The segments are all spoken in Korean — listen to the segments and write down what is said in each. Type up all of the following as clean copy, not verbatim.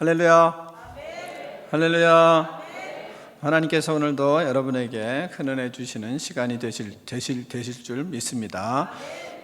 할렐루야. 할렐루야. 하나님께서 오늘도 여러분에게 큰 은혜 주시는 시간이 되실 줄 믿습니다.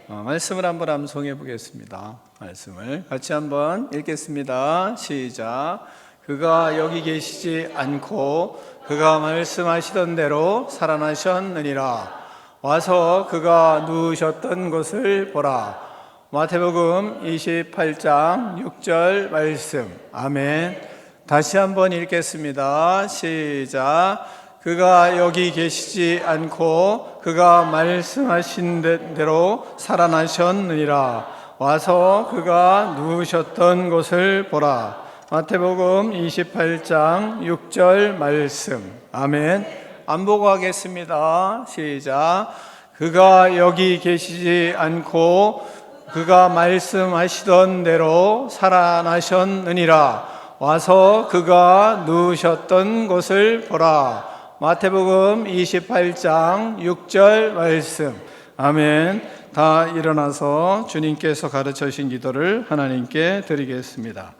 말씀을 한번 암송해 보겠습니다. 말씀을 같이 한번 읽겠습니다. 시작. 그가 여기 계시지 않고 그가 말씀하시던 대로 살아나셨느니라. 와서 그가 누우셨던 곳을 보라. 마태복음 28장 6절 말씀. 아멘. 다시 한번 읽겠습니다. 시작. 그가 여기 계시지 않고 그가 말씀하신 대로 살아나셨느니라. 와서 그가 누우셨던 곳을 보라. 마태복음 28장 6절 말씀. 아멘. 안 보고 하겠습니다. 시작. 그가 여기 계시지 않고 그가 말씀하시던 대로 살아나셨느니라. 와서 그가 누우셨던 곳을 보라. 마태복음 28장 6절 말씀. 아멘. 다 일어나서 주님께서 가르쳐 주신 기도를 하나님께 드리겠습니다.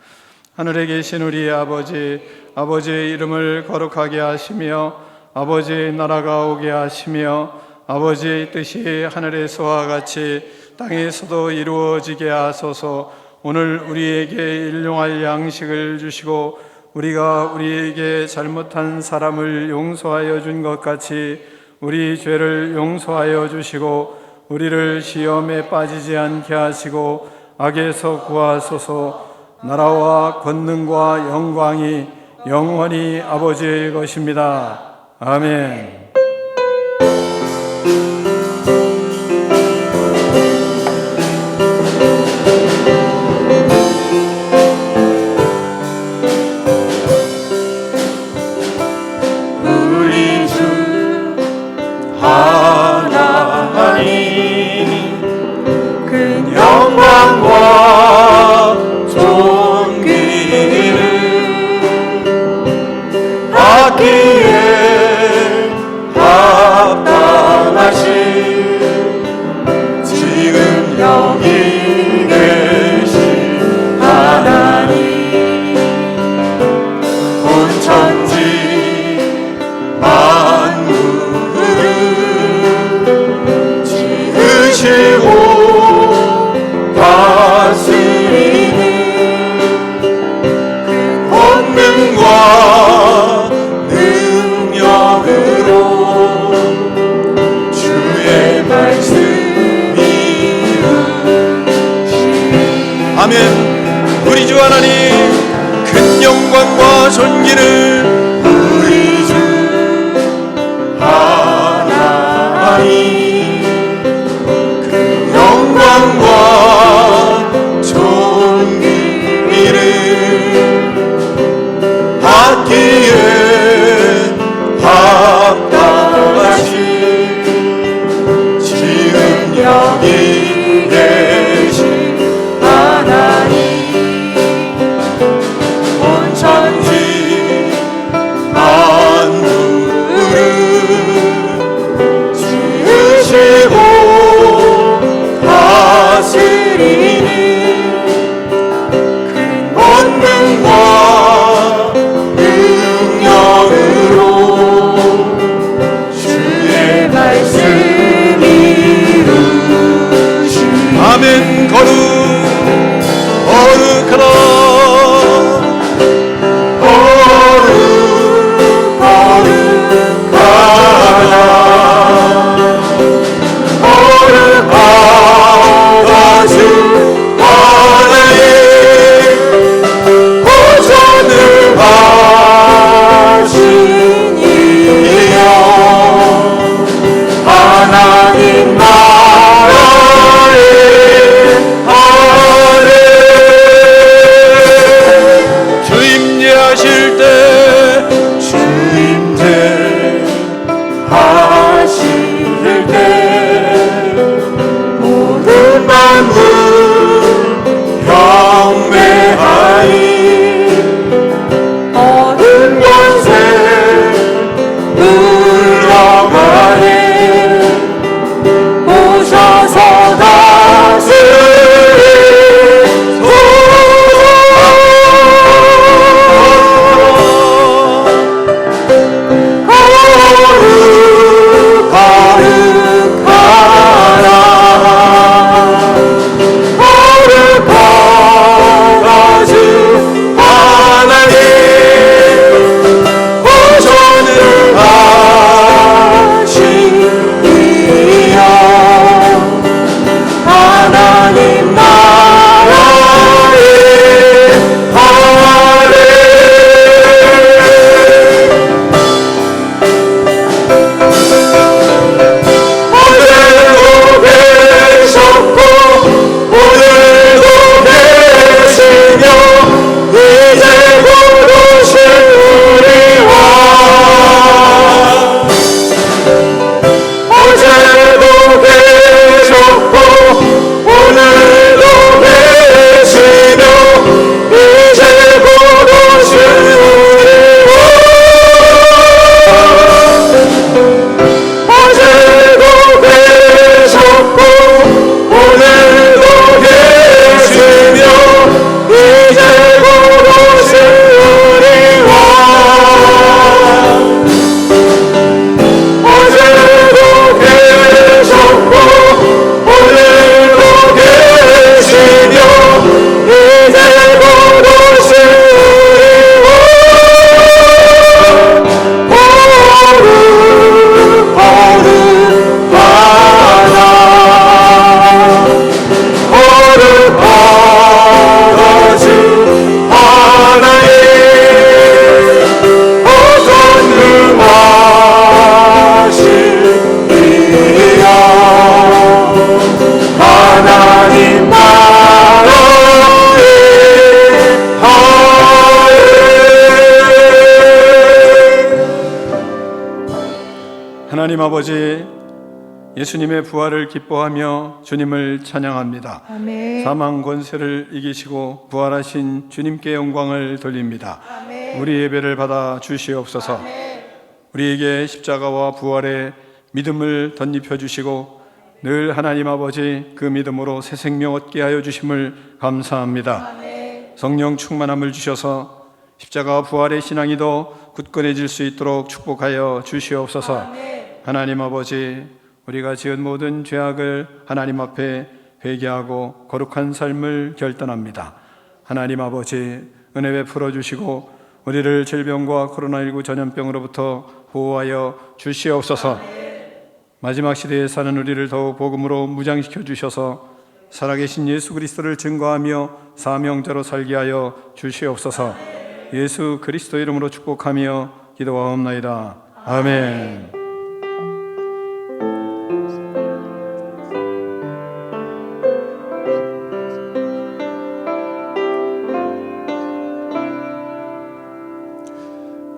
하늘에 계신 우리 아버지의 이름을 거룩하게 하시며 아버지의 나라가 오게 하시며 아버지의 뜻이 하늘에서와 같이 땅에서도 이루어지게 하소서. 오늘 우리에게 일용할 양식을 주시고 우리가 우리에게 잘못한 사람을 용서하여 준 것 같이 우리 죄를 용서하여 주시고 우리를 시험에 빠지지 않게 하시고 악에서 구하소서. 나라와 권능과 영광이 영원히 아버지의 것입니다. 아멘. 아멘. 우리 주 하나님 큰 영광과 존귀를 우리 주 하나님 큰 영광과 존귀를 받기에 합당하신 지금 여기 계신 온 천지 만물을 지으시고 다스리는 큰 권능과 능력으로 주의 말씀이 이루시니 아멘. 거룩하다. 하나님 나라의 하나님 아버지, 예수님의 부활을 기뻐하며 주님을 찬양합니다. 아멘. 사망 권세를 이기시고 부활하신 주님께 영광을 돌립니다. 아멘. 우리 예배를 받아 주시옵소서. 아멘. 우리에게 십자가와 부활의 믿음을 덧입혀 주시고 늘 하나님 아버지 그 믿음으로 새 생명 얻게 하여 주심을 감사합니다. 아멘. 성령 충만함을 주셔서 십자가와 부활의 신앙이 더 굳건해질 수 있도록 축복하여 주시옵소서. 아멘. 하나님 아버지, 우리가 지은 모든 죄악을 하나님 앞에 회개하고 거룩한 삶을 결단합니다. 하나님 아버지, 은혜 베풀어 주시고 우리를 질병과 코로나19 전염병으로부터 보호하여 주시옵소서. 마지막 시대에 사는 우리를 더욱 복음으로 무장시켜 주셔서 살아계신 예수 그리스도를 증거하며 사명자로 살게 하여 주시옵소서. 예수 그리스도 이름으로 축복하며 기도하옵나이다. 아멘.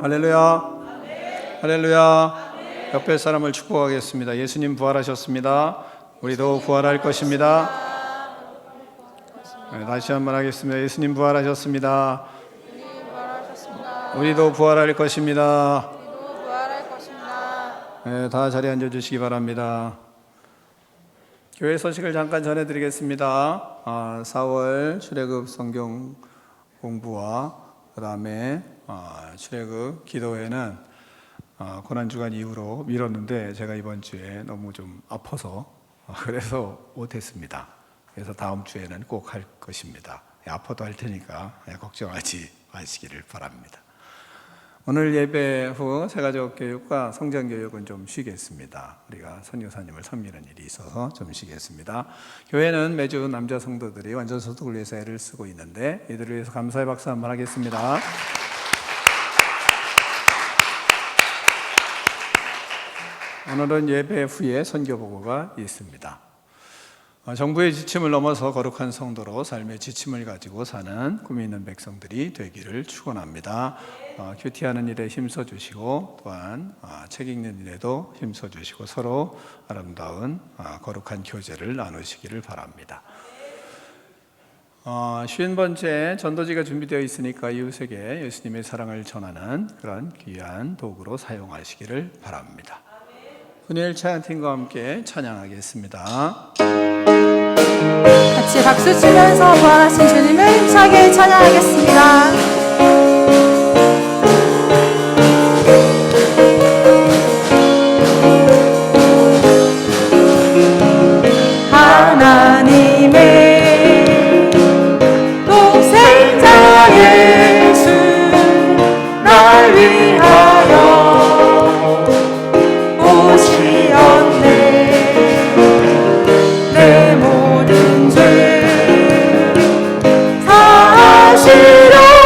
할렐루야. 할렐루야. 옆에 사람을 축복하겠습니다. 예수님 부활하셨습니다. 우리도 부활할 것입니다. 네, 다시 한번 하겠습니다. 예수님 부활하셨습니다. 우리도 부활할 것입니다. 네, 다 자리에 앉아주시기 바랍니다. 교회 소식을 잠깐 전해드리겠습니다. 4월 출애굽 성경 공부와 그 다음에 출애굽 기도회는 고난주간 이후로 미뤘는데 제가 이번 주에 너무 좀 아파서 그래서 못했습니다. 그래서 다음 주에는 꼭 할 것입니다. 아파도 할 테니까 걱정하지 마시기를 바랍니다. 오늘 예배 후 새가족 교육과 성전 교육은 좀 쉬겠습니다. 우리가 선교사님을 섬기는 일이 있어서 좀 쉬겠습니다. 교회는 매주 남자 성도들이 완전 소득을 위해서 애를 쓰고 있는데 이들을 위해서 감사의 박수 한번 하겠습니다. 오늘은 예배 후에 선교 보고가 있습니다. 정부의 지침을 넘어서 거룩한 성도로 삶의 지침을 가지고 사는 꿈이 있는 백성들이 되기를 축원합니다. 큐티하는 일에 힘써주시고 또한 책 읽는 일에도 힘써주시고 서로 아름다운 거룩한 교제를 나누시기를 바랍니다. 50번째 전도지가 준비되어 있으니까 이웃에게 예수님의 사랑을 전하는 그런 귀한 도구로 사용하시기를 바랍니다. 훈일 찬양팀과 함께 찬양하겠습니다. 같이 박수 치면서 부활하신 주님을 힘차게 찬양하겠습니다. 하나님의 독생자 예수 날 위하여 오시었네. 내 모든 죄 사하시려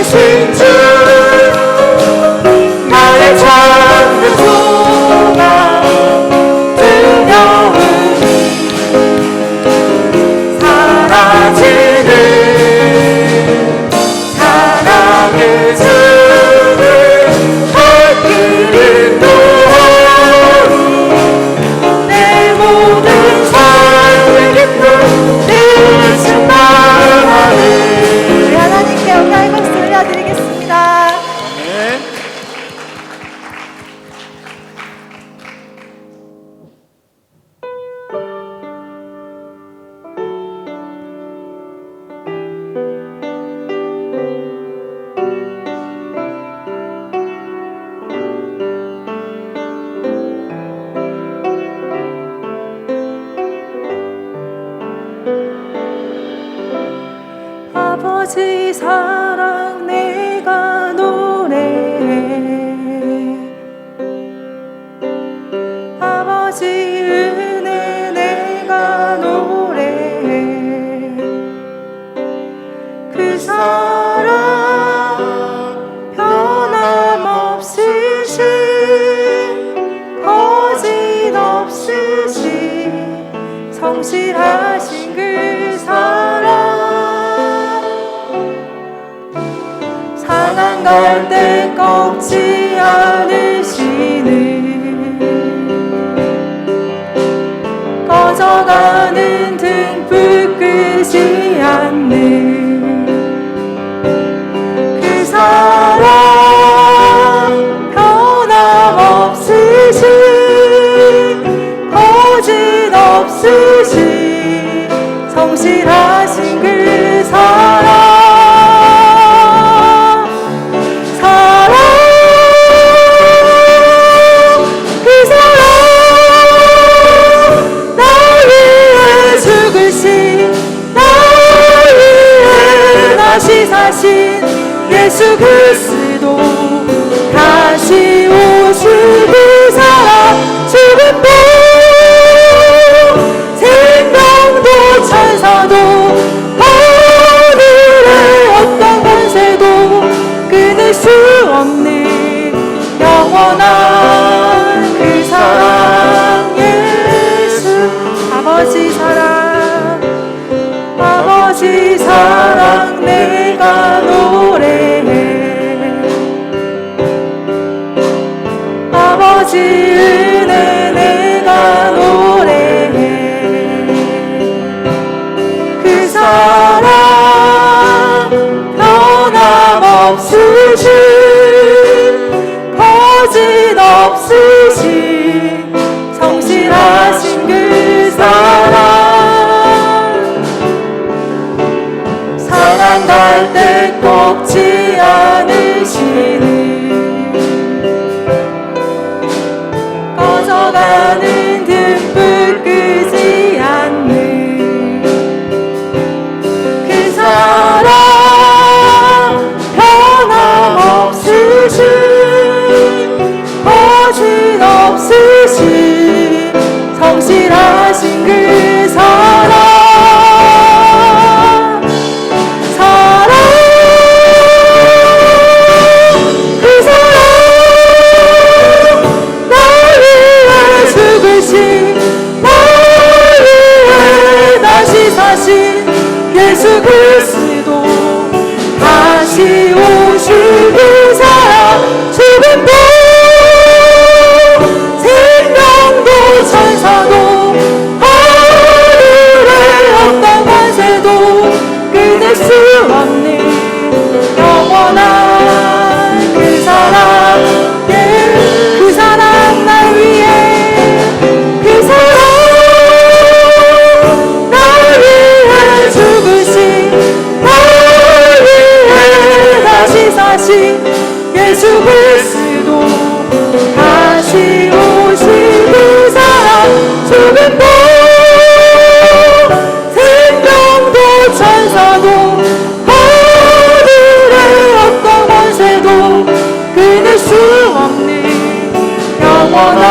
되신 주 나의 찾는 소망 두려움이 사라지는 사랑의 주를 밝히는 노루 내 모든 삶의 기쁨 늘 충만하네. 우리 하나님께 영광의 박수 올려드리겠습니다. 네. 아버지 사랑 내가 노래해 아버지 은혜 내가 노래해 그 사랑 변함없으신 거짓 없으신 성실하신 그 사랑 상한 갈대 꺾지 않으시는 꺼져가는 등불 끄지 않는 그 사랑 변함없으신 거짓 없으신 성실하신 그 사랑 그 사랑 나 위해 죽으신 나 위해 다시 사신 예수 그리스도 다시 오실 그 사랑 죽음도 생명도 천사도 하늘의 어떤 권세도 끊을 수 없는 영원한 그 사랑 예수 아버지 사랑 내가 노래해 아버지 은혜 내가 노래해 그 사랑 변함없으신 거짓 없으신 성실하신 그 사랑 상한 갈대 꺾지 않으시는 꺼져가는 등불 끄지 않는 그 사랑 변함없으신 거짓 없으신 성실하신 그 사랑 그 사랑 나 위해 죽으신 나 위해 다시 사신 예수 그리스도 다시 오실 그 사랑 죽음도 생명도 천사도 하늘의 어떤 권세도 끊을 수 없는 영원한 그 사랑 그 사랑 날 위해 그 사랑 날 위해 죽으신 날 위해 다시 사신 예수 그리스도 다시 오실 그 사랑 죽음도 생명도 천사도 하늘의 어떤 권세도 끊을 수 없는 영원한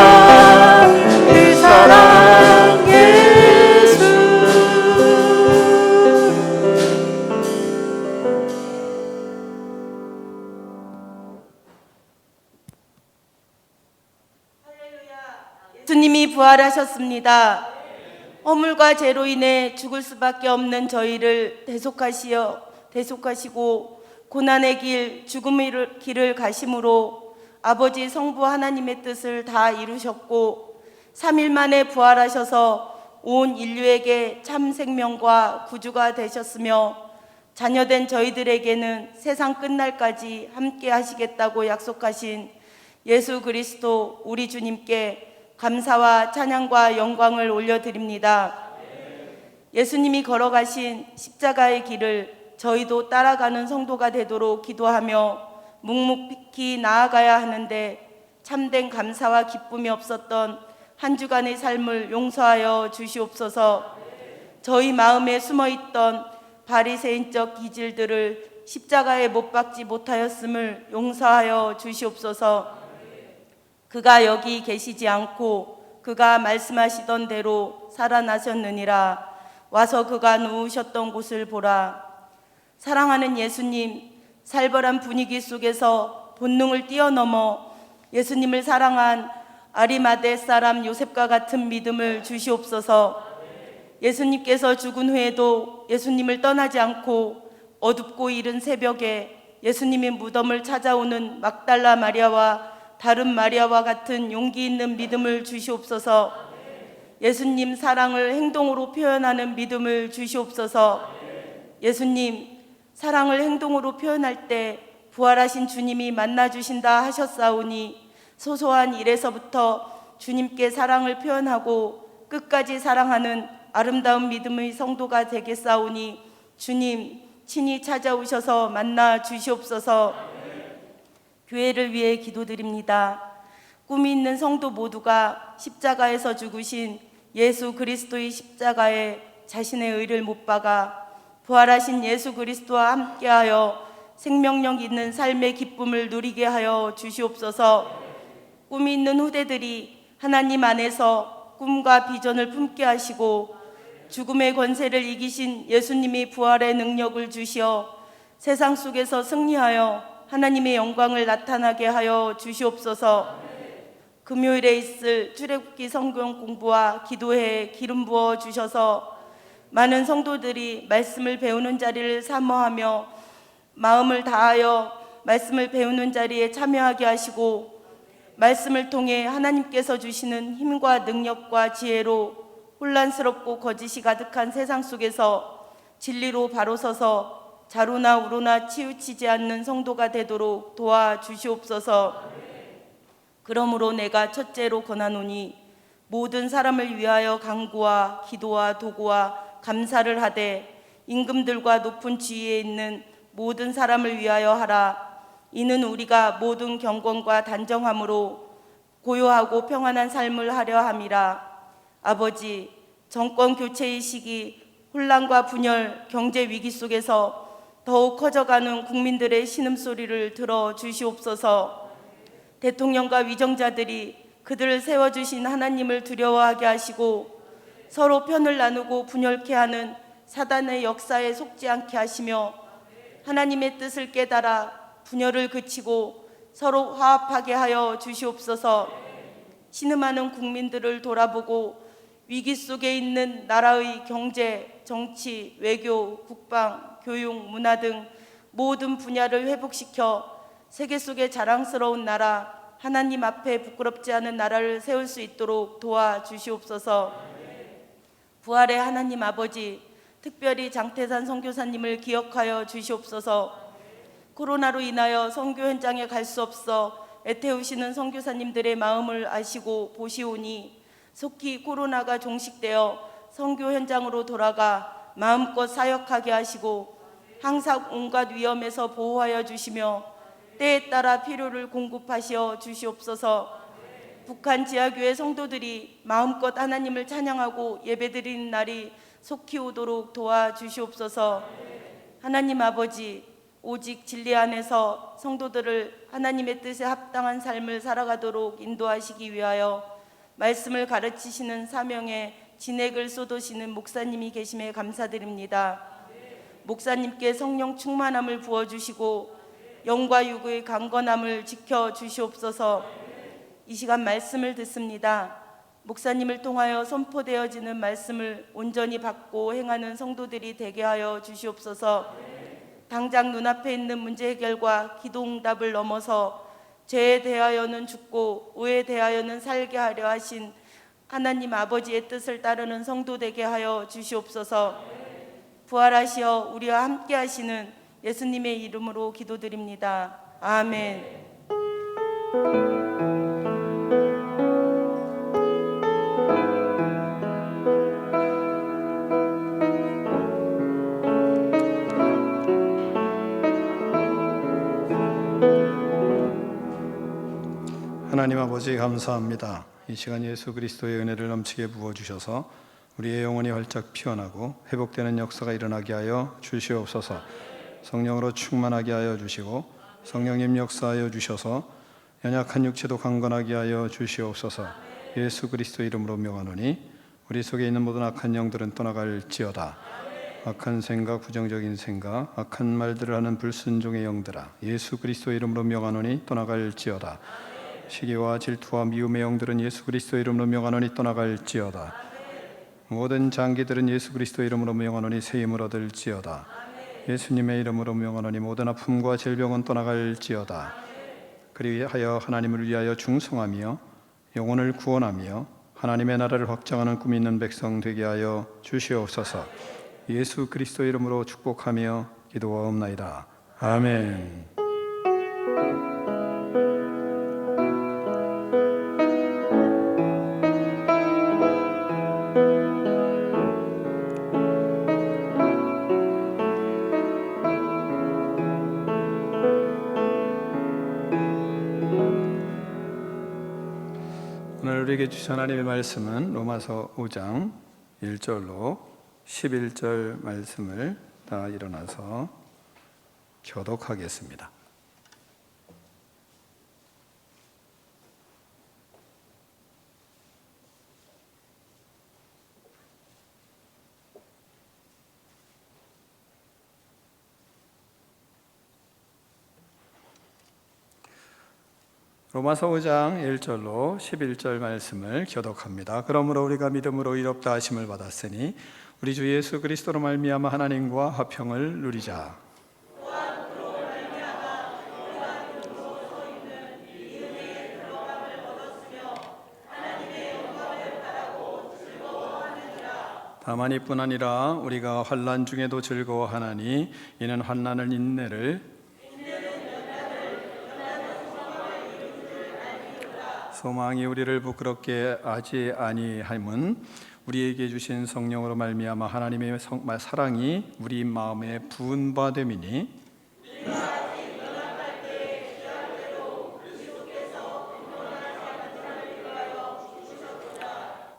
그 사랑 예수 주님이 부활하셨습니다. 허물과 죄로 인해 죽을 수밖에 없는 저희를 대속하시고 고난의 길, 죽음의 길을 가심으로 아버지 성부 하나님의 뜻을 다 이루셨고 3일 만에 부활하셔서 온 인류에게 참 생명과 구주가 되셨으며 자녀된 저희들에게는 세상 끝날까지 함께 하시겠다고 약속하신 예수 그리스도 우리 주님께 감사와 찬양과 영광을 올려드립니다. 예수님이 걸어가신 십자가의 길을 저희도 따라가는 성도가 되도록 기도하며 묵묵히 나아가야 하는데 참된 감사와 기쁨이 없었던 한 주간의 삶을 용서하여 주시옵소서. 저희 마음에 숨어있던 바리새인적 기질들을 십자가에 못 박지 못하였음을 용서하여 주시옵소서. 그가 여기 계시지 않고 그가 말씀하시던 대로 살아나셨느니라. 와서 그가 누우셨던 곳을 보라. 사랑하는 예수님, 살벌한 분위기 속에서 본능을 뛰어넘어 예수님을 사랑한 아리마대 사람 요셉과 같은 믿음을 주시옵소서. 예수님께서 죽은 후에도 예수님을 떠나지 않고 어둡고 이른 새벽에 예수님의 무덤을 찾아오는 막달라 마리아와 다른 마리아와 같은 용기 있는 믿음을 주시옵소서. 예수님 사랑을 행동으로 표현하는 믿음을 주시옵소서. 예수님 사랑을 행동으로 표현할 때 부활하신 주님이 만나주신다 하셨사오니 소소한 일에서부터 주님께 사랑을 표현하고 끝까지 사랑하는 아름다운 믿음의 성도가 되겠사오니 주님 친히 찾아오셔서 만나 주시옵소서. 교회를 위해 기도드립니다. 꿈이 있는 성도 모두가 십자가에서 죽으신 예수 그리스도의 십자가에 자신의 의를 못 박아 부활하신 예수 그리스도와 함께하여 생명력 있는 삶의 기쁨을 누리게 하여 주시옵소서. 꿈이 있는 후대들이 하나님 안에서 꿈과 비전을 품게 하시고 죽음의 권세를 이기신 예수님이 부활의 능력을 주시어 세상 속에서 승리하여 하나님의 영광을 나타나게 하여 주시옵소서. 금요일에 있을 출애굽기 성경 공부와 기도회에 기름 부어 주셔서 많은 성도들이 말씀을 배우는 자리를 사모하며 마음을 다하여 말씀을 배우는 자리에 참여하게 하시고 말씀을 통해 하나님께서 주시는 힘과 능력과 지혜로 혼란스럽고 거짓이 가득한 세상 속에서 진리로 바로 서서 자로나 우로나 치우치지 않는 성도가 되도록 도와주시옵소서. 그러므로 내가 첫째로 권하노니 모든 사람을 위하여 간구와 기도와 도구와 감사를 하되 임금들과 높은 지위에 있는 모든 사람을 위하여 하라. 이는 우리가 모든 경건과 단정함으로 고요하고 평안한 삶을 하려 함이라. 아버지, 정권 교체의 시기, 혼란과 분열, 경제 위기 속에서 더욱 커져가는 국민들의 신음소리를 들어주시옵소서. 대통령과 위정자들이 그들을 세워주신 하나님을 두려워하게 하시고 서로 편을 나누고 분열케 하는 사단의 역사에 속지 않게 하시며 하나님의 뜻을 깨달아 분열을 그치고 서로 화합하게 하여 주시옵소서. 신음하는 국민들을 돌아보고 위기 속에 있는 나라의 경제, 정치, 외교, 국방, 교육, 문화 등 모든 분야를 회복시켜 세계 속에 자랑스러운 나라, 하나님 앞에 부끄럽지 않은 나라를 세울 수 있도록 도와주시옵소서. 부활의 하나님 아버지, 특별히 장태산 선교사님을 기억하여 주시옵소서. 코로나로 인하여 선교 현장에 갈 수 없어 애태우시는 선교사님들의 마음을 아시고 보시오니 속히 코로나가 종식되어 선교 현장으로 돌아가 마음껏 사역하게 하시고 항상 온갖 위험에서 보호하여 주시며 때에 따라 필요를 공급하시어 주시옵소서. 북한 지하교회 성도들이 마음껏 하나님을 찬양하고 예배드리는 날이 속히 오도록 도와주시옵소서. 하나님 아버지, 오직 진리 안에서 성도들을 하나님의 뜻에 합당한 삶을 살아가도록 인도하시기 위하여 말씀을 가르치시는 사명에 진액을 쏟으시는 목사님이 계심에 감사드립니다. 목사님께 성령 충만함을 부어주시고 영과 육의 강건함을 지켜주시옵소서. 이 시간 말씀을 듣습니다. 목사님을 통하여 선포되어지는 말씀을 온전히 받고 행하는 성도들이 되게 하여 주시옵소서. 당장 눈앞에 있는 문제 해결과 기도 응답을 넘어서 죄에 대하여는 죽고 의에 대하여는 살게 하려 하신 하나님 아버지의 뜻을 따르는 성도 되게 하여 주시옵소서. 부활하시어 우리와 함께 하시는 예수님의 이름으로 기도드립니다. 아멘. 하나님 아버지 감사합니다. 이 시간 예수 그리스도의 은혜를 넘치게 부어주셔서 우리의 영혼이 활짝 피어나고 회복되는 역사가 일어나게 하여 주시옵소서. 성령으로 충만하게 하여 주시고 성령님 역사하여 주셔서 연약한 육체도 강건하게 하여 주시옵소서. 예수 그리스도 이름으로 명하노니 우리 속에 있는 모든 악한 영들은 떠나갈지어다. 악한 생각, 부정적인 생각, 악한 말들을 하는 불순종의 영들아, 예수 그리스도 이름으로 명하노니 떠나갈지어다. 시기와 질투와 미움의 영들은 예수 그리스도 이름으로 명하노니 떠나갈지어다. 모든 장기들은 예수 그리스도 이름으로 명하노니 새 힘을 얻을지어다. 예수님의 이름으로 명하노니 모든 아픔과 질병은 떠나갈지어다. 그리하여 하나님을 위하여 충성하며 영혼을 구원하며 하나님의 나라를 확장하는 꿈이 있는 백성 되게 하여 주시옵소서. 예수 그리스도 이름으로 축복하며 기도하옵나이다. 아멘. 오늘 우리에게 주신 하나님의 말씀은 로마서 5장 1절로 11절 말씀을 다 일어나서 교독하겠습니다. 로마서 5장 1절로 11절 말씀을 교독합니다. 그러므로 우리가 믿음으로 의롭다 하심을 받았으니 우리 주 예수 그리스도로 말미암아 하나님과 화평을 누리자. 다만 이뿐 아니라 우리가 환난 중에도 즐거워하나니 이는 환난을 인내를 소망이 우리를 부끄럽게 하지 아니함은 우리에게 주신 성령으로 말미암아 하나님의 사랑이 우리 마음에 부은 바 됨이니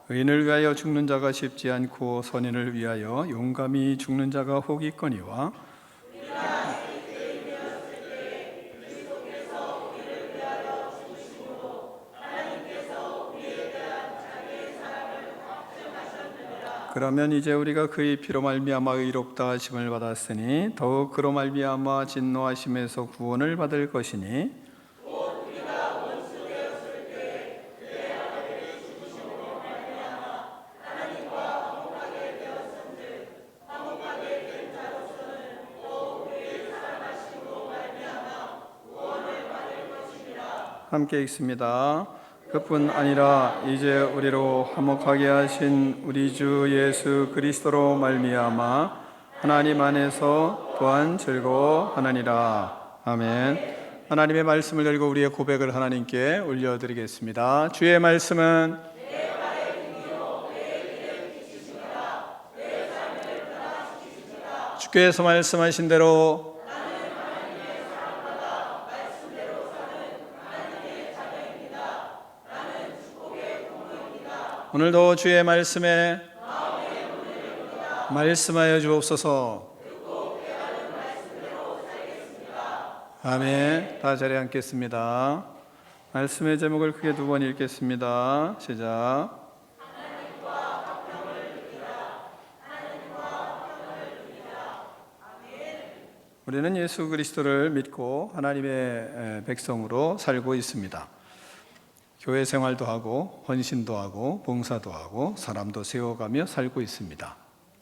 의인을 위하여 죽는 자가 쉽지 않고 선인을 위하여 용감히 죽는 자가 혹 있거니와 그러면 이제 우리가 그의 피로 말미암아 의롭다 하심을 받았으니 더욱 그로 말미암아 진노하심에서 구원을 받을 것이니 함께 읽습니다. 그뿐 아니라 이제 우리로 화목하게 하신 우리 주 예수 그리스도로 말미암아 하나님 안에서 또한 즐거워하나니라. 아멘. 하나님의 말씀을 열고 우리의 고백을 하나님께 올려드리겠습니다. 주의 말씀은 주께서 말씀하신 대로 오늘도 주의 말씀에 말씀하여 주옵소서. 아멘. 다 자리에 앉겠습니다. 말씀의 제목을 크게 두 번 읽겠습니다. 시작. 우리는 예수 그리스도를 믿고 하나님의 백성으로 살고 있습니다. 교회 생활도 하고 헌신도 하고 봉사도 하고 사람도 세워가며 살고 있습니다.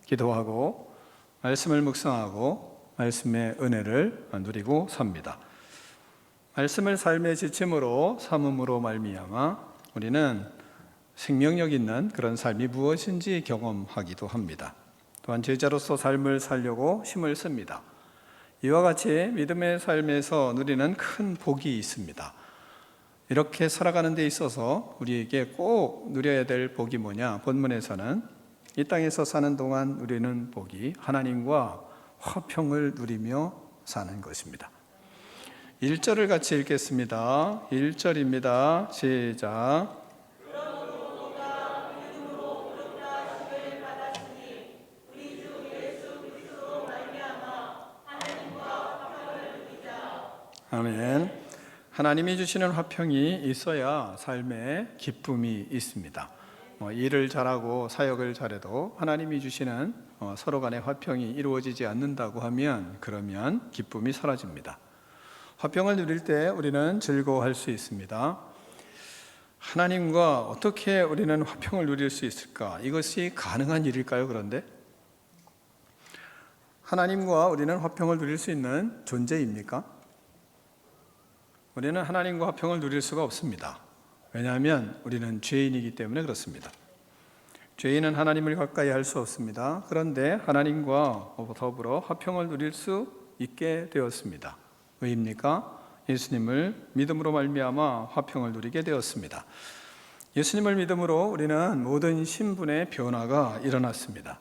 기도하고 말씀을 묵상하고 말씀의 은혜를 누리고 삽니다. 말씀을 삶의 지침으로 삼음으로 말미암아 우리는 생명력 있는 그런 삶이 무엇인지 경험하기도 합니다. 또한 제자로서 삶을 살려고 힘을 씁니다. 이와 같이 믿음의 삶에서 누리는 큰 복이 있습니다. 이렇게 살아가는 데 있어서 우리에게 꼭 누려야 될 복이 뭐냐? 본문에서는 이 땅에서 사는 동안 누리는 복이 하나님과 화평을 누리며 사는 것입니다. 1절을 같이 읽겠습니다. 1절입니다. 시작. 아멘. 하나님이 주시는 화평이 있어야 삶에 기쁨이 있습니다. 일을 잘하고 사역을 잘해도 하나님이 주시는 서로 간의 화평이 이루어지지 않는다고 하면 그러면 기쁨이 사라집니다. 화평을 누릴 때 우리는 즐거워할 수 있습니다. 하나님과 어떻게 우리는 화평을 누릴 수 있을까? 이것이 가능한 일일까요? 그런데 하나님과 우리는 화평을 누릴 수 있는 존재입니까? 우리는 하나님과 화평을 누릴 수가 없습니다. 왜냐하면 우리는 죄인이기 때문에 그렇습니다. 죄인은 하나님을 가까이 할 수 없습니다. 그런데 하나님과 더불어 화평을 누릴 수 있게 되었습니다. 왜입니까? 예수님을 믿음으로 말미암아 화평을 누리게 되었습니다. 예수님을 믿음으로 우리는 모든 신분의 변화가 일어났습니다.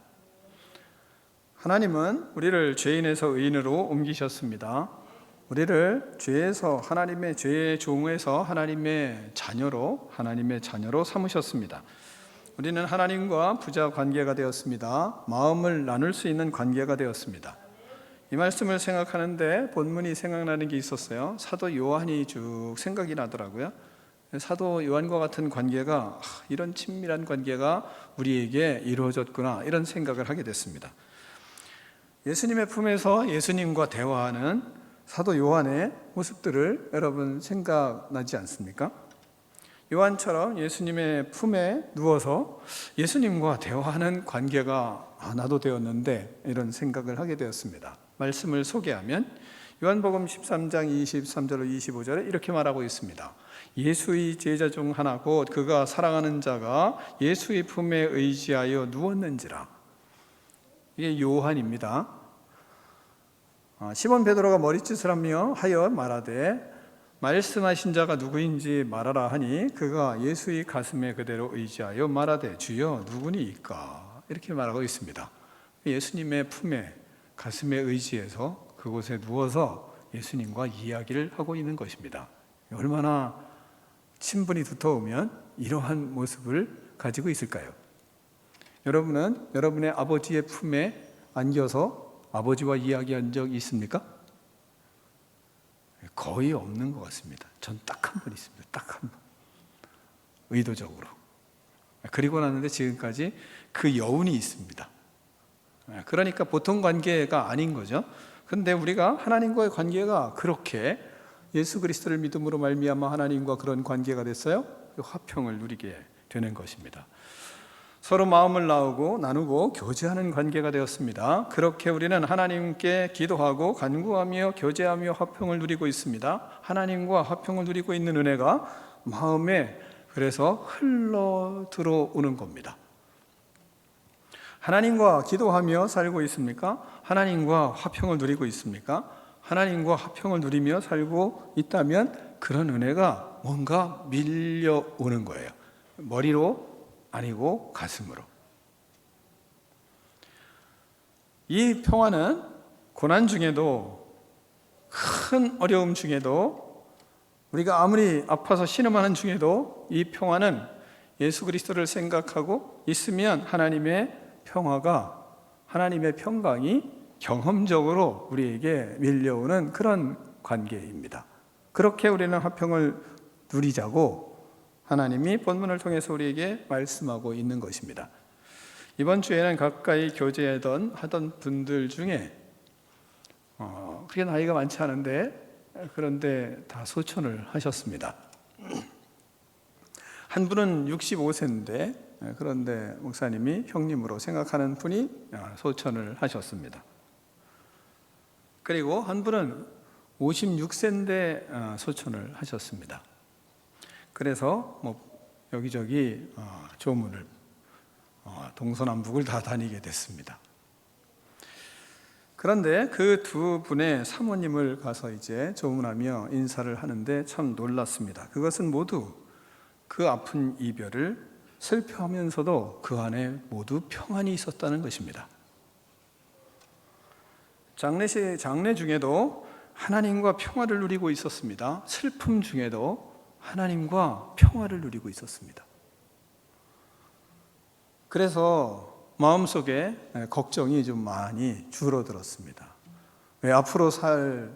하나님은 우리를 죄인에서 의인으로 옮기셨습니다. 우리를 죄에서 하나님의 죄의 종에서 하나님의 자녀로 삼으셨습니다. 우리는 하나님과 부자 관계가 되었습니다. 마음을 나눌 수 있는 관계가 되었습니다. 이 말씀을 생각하는데 본문이 생각나는 게 있었어요. 사도 요한이 쭉 생각이 나더라고요. 사도 요한과 같은 관계가 이런 친밀한 관계가 우리에게 이루어졌구나 이런 생각을 하게 됐습니다. 예수님의 품에서 예수님과 대화하는 사도 요한의 모습들을 여러분 생각나지 않습니까? 요한처럼 예수님의 품에 누워서 예수님과 대화하는 관계가 나도 되었는데 이런 생각을 하게 되었습니다. 말씀을 소개하면 요한복음 13장 23절로 25절에 이렇게 말하고 있습니다. 예수의 제자 중 하나 곧 그가 사랑하는 자가 예수의 품에 의지하여 누웠는지라. 이게 요한입니다. 시몬 베드로가 머리짓을 하여 말하되 말씀하신 자가 누구인지 말하라 하니 그가 예수의 가슴에 그대로 의지하여 말하되 주여 누구니이까 이렇게 말하고 있습니다. 예수님의 품에 가슴에 의지해서 그곳에 누워서 예수님과 이야기를 하고 있는 것입니다. 얼마나 친분이 두터우면 이러한 모습을 가지고 있을까요? 여러분은 여러분의 아버지의 품에 안겨서 아버지와 이야기한 적 있습니까? 거의 없는 것 같습니다. 전 딱 한 번 있습니다. 딱 한 번. 의도적으로. 그리고 났는데 지금까지 그 여운이 있습니다. 그러니까 보통 관계가 아닌 거죠. 그런데 우리가 하나님과의 관계가 그렇게 예수 그리스도를 믿음으로 말미암아 하나님과 그런 관계가 됐어요. 화평을 누리게 되는 것입니다. 서로 마음을 나누고 교제하는 관계가 되었습니다. 그렇게 우리는 하나님께 기도하고 간구하며 교제하며 화평을 누리고 있습니다. 하나님과 화평을 누리고 있는 은혜가 마음에 그래서 흘러 들어오는 겁니다. 하나님과 기도하며 살고 있습니까? 하나님과 화평을 누리고 있습니까? 하나님과 화평을 누리며 살고 있다면 그런 은혜가 뭔가 밀려오는 거예요. 머리로 아니고 가슴으로. 이 평화는 고난 중에도 큰 어려움 중에도 우리가 아무리 아파서 신음하는 중에도 이 평화는 예수 그리스도를 생각하고 있으면 하나님의 평화가 하나님의 평강이 경험적으로 우리에게 밀려오는 그런 관계입니다. 그렇게 우리는 화평을 누리자고 하나님이 본문을 통해서 우리에게 말씀하고 있는 것입니다. 이번 주에는 가까이 하던 분들 중에 그렇게 나이가 많지 않은데 그런데 다 소천을 하셨습니다. 한 분은 65세인데 그런데 목사님이 형님으로 생각하는 분이 소천을 하셨습니다. 그리고 한 분은 56세인데 소천을 하셨습니다. 그래서 여기저기 조문을 동서남북을 다 다니게 됐습니다. 그런데 그 두 분의 사모님을 가서 이제 조문하며 인사를 하는데 참 놀랐습니다. 그것은 모두 그 아픈 이별을 슬퍼하면서도 그 안에 모두 평안이 있었다는 것입니다. 장례 중에도 하나님과 평화를 누리고 있었습니다. 슬픔 중에도 하나님과 평화를 누리고 있었습니다. 그래서 마음속에 걱정이 좀 많이 줄어들었습니다. 왜 앞으로 살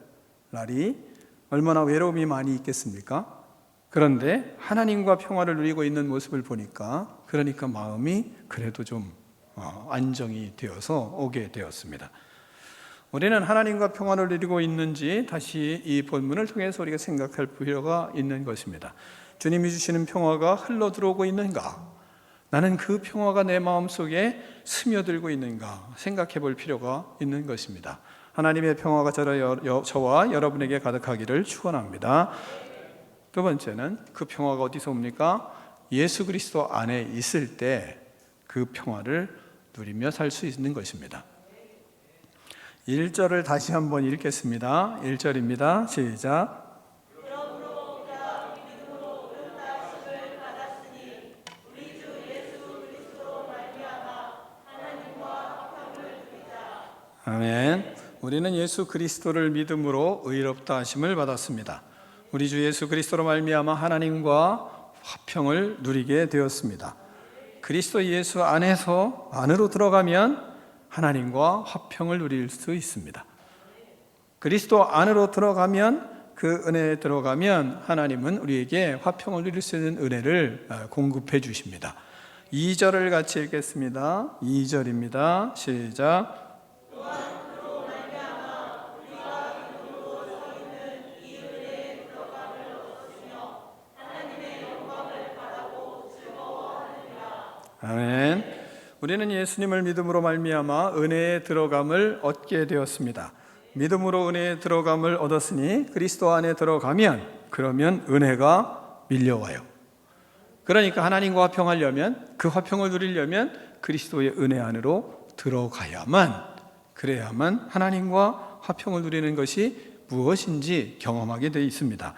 날이 얼마나 외로움이 많이 있겠습니까? 그런데 하나님과 평화를 누리고 있는 모습을 보니까 그러니까 마음이 그래도 좀 안정이 되어서 오게 되었습니다. 우리는 하나님과 평화를 누리고 있는지 다시 이 본문을 통해서 우리가 생각할 필요가 있는 것입니다. 주님이 주시는 평화가 흘러들어오고 있는가? 나는 그 평화가 내 마음속에 스며들고 있는가 생각해 볼 필요가 있는 것입니다. 하나님의 평화가 저와 여러분에게 가득하기를 축원합니다. 두 번째는 그 평화가 어디서 옵니까? 예수 그리스도 안에 있을 때 그 평화를 누리며 살 수 있는 것입니다. 1절을 다시 한번 읽겠습니다. 1절입니다. 시작. 아멘. 우리는 예수 그리스도를 믿음으로 의롭다 하심을 받았습니다. 우리 주 예수 그리스도로 말미암아 하나님과 화평을 누리게 되었습니다. 그리스도 예수 안으로 들어가면 하나님과 화평을 누릴 수 있습니다. 그리스도 안으로 들어가면 그 은혜에 들어가면 하나님은 우리에게 화평을 누릴 수 있는 은혜를 공급해 주십니다. 2절을 같이 읽겠습니다. 2절입니다. 시작. 아멘. 우리는 예수님을 믿음으로 말미암아 은혜에 들어감을 얻게 되었습니다. 믿음으로 은혜에 들어감을 얻었으니 그리스도 안에 들어가면 그러면 은혜가 밀려와요. 그러니까 하나님과 화평하려면 그 화평을 누리려면 그리스도의 은혜 안으로 그래야만 하나님과 화평을 누리는 것이 무엇인지 경험하게 되어 있습니다.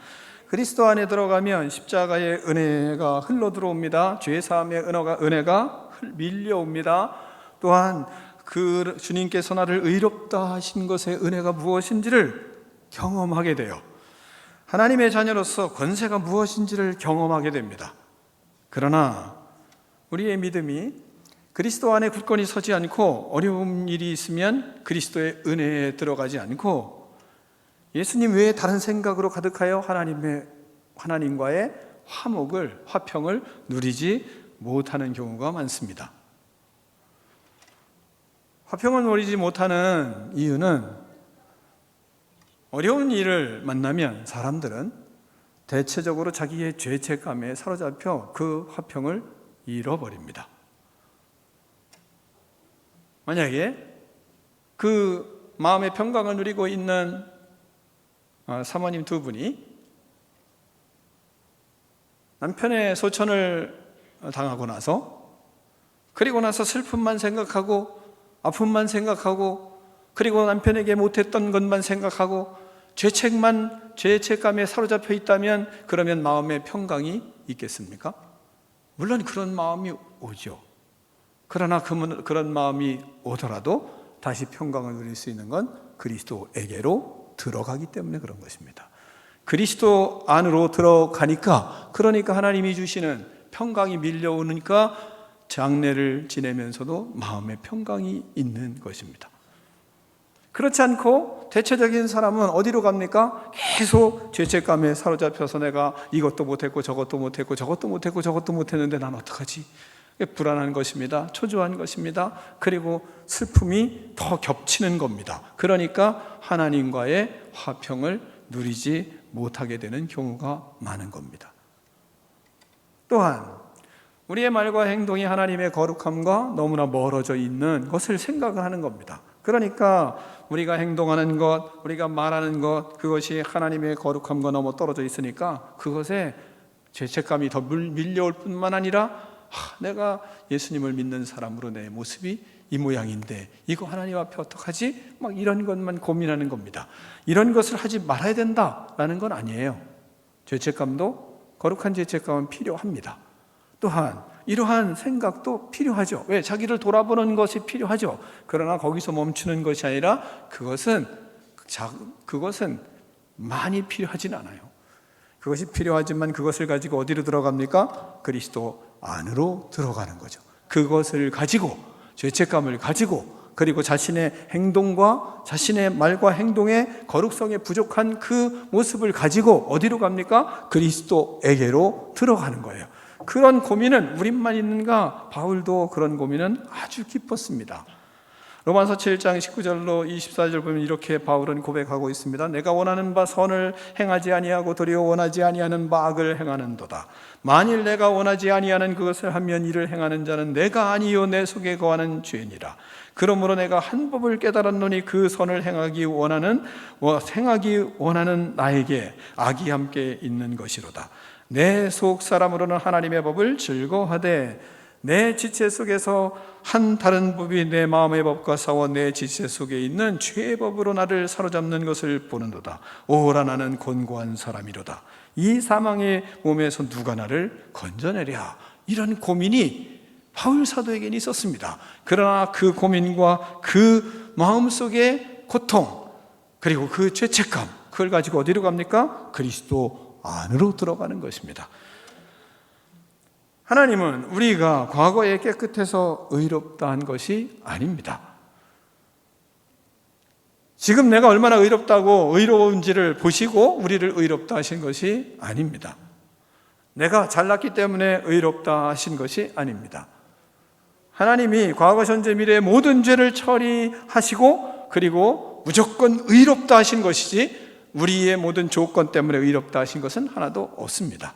그리스도 안에 들어가면 십자가의 은혜가 흘러들어옵니다. 죄사함의 은혜가 밀려옵니다. 또한 그 주님께서 나를 의롭다 하신 것의 은혜가 무엇인지를 경험하게 돼요. 하나님의 자녀로서 권세가 무엇인지를 경험하게 됩니다. 그러나 우리의 믿음이 그리스도 안에 굳건히 서지 않고 어려운 일이 있으면 그리스도의 은혜에 들어가지 않고 예수님 외에 다른 생각으로 가득하여 하나님과의 화평을 누리지 못하는 경우가 많습니다. 화평을 누리지 못하는 이유는 어려운 일을 만나면 사람들은 대체적으로 자기의 죄책감에 사로잡혀 그 화평을 잃어버립니다. 만약에 그 마음의 평강을 누리고 있는 사모님 두 분이 남편의 소천을 당하고 그리고 나서 슬픔만 생각하고 아픔만 생각하고 그리고 남편에게 못했던 것만 생각하고 죄책감에 사로잡혀 있다면 그러면 마음의 평강이 있겠습니까? 물론 그런 마음이 오죠. 그러나 그런 마음이 오더라도 다시 평강을 누릴 수 있는 건 그리스도에게로 들어가기 때문에 그런 것입니다. 그리스도 안으로 들어가니까 그러니까 하나님이 주시는 평강이 밀려오니까 장례를 지내면서도 마음의 평강이 있는 것입니다. 그렇지 않고 대체적인 사람은 어디로 갑니까? 계속 죄책감에 사로잡혀서 내가 이것도 못했고 저것도 못했는데 난 어떡하지? 불안한 것입니다. 초조한 것입니다. 그리고 슬픔이 더 겹치는 겁니다. 그러니까 하나님과의 화평을 누리지 못하게 되는 경우가 많은 겁니다. 또한 우리의 말과 행동이 하나님의 거룩함과 너무나 멀어져 있는 것을 생각을 하는 겁니다. 그러니까 우리가 행동하는 것, 우리가 말하는 것, 그것이 하나님의 거룩함과 너무 떨어져 있으니까 그것에 죄책감이 더 밀려올 뿐만 아니라 내가 예수님을 믿는 사람으로 내 모습이 이 모양인데 이거 하나님 앞에 어떡하지? 막 이런 것만 고민하는 겁니다. 이런 것을 하지 말아야 된다라는 건 아니에요. 죄책감도, 거룩한 죄책감은 필요합니다. 또한 이러한 생각도 필요하죠. 왜? 자기를 돌아보는 것이 필요하죠. 그러나 거기서 멈추는 것이 아니라 그것은 많이 필요하진 않아요. 그것이 필요하지만 그것을 가지고 어디로 들어갑니까? 그리스도 안으로 들어가는 거죠. 그것을 가지고, 죄책감을 가지고, 그리고 자신의 행동과 자신의 말과 행동의 거룩성에 부족한 그 모습을 가지고 어디로 갑니까? 그리스도에게로 들어가는 거예요. 그런 고민은 우리만 있는가? 바울도 그런 고민은 아주 깊었습니다. 로마서 7장 19절로 24절 보면 이렇게 바울은 고백하고 있습니다. 내가 원하는 바 선을 행하지 아니하고 도리어 원하지 아니하는 바 악을 행하는도다. 만일 내가 원하지 아니하는 그것을 하면 이를 행하는 자는 내가 아니요 내 속에 거하는 죄니라. 그러므로 내가 한 법을 깨달았노니 그 선을 행하기 원하는 나에게 악이 함께 있는 것이로다. 내 속 사람으로는 하나님의 법을 즐거워하되 내 지체 속에서 한 다른 법이 내 마음의 법과 싸워 내 지체 속에 있는 죄의 법으로 나를 사로잡는 것을 보는도다. 오라 나는 곤고한 사람이로다. 이 사망의 몸에서 누가 나를 건져내랴. 이런 고민이 바울 사도에게는 있었습니다. 그러나 그 고민과 그 마음속의 고통 그리고 그 죄책감, 그걸 가지고 어디로 갑니까? 그리스도 안으로 들어가는 것입니다. 하나님은 우리가 과거에 깨끗해서 의롭다 한 것이 아닙니다. 지금 내가 얼마나 의롭다고 의로운지를 보시고 우리를 의롭다 하신 것이 아닙니다. 내가 잘났기 때문에 의롭다 하신 것이 아닙니다. 하나님이 과거, 현재, 미래의 모든 죄를 처리하시고 그리고 무조건 의롭다 하신 것이지 우리의 모든 조건 때문에 의롭다 하신 것은 하나도 없습니다.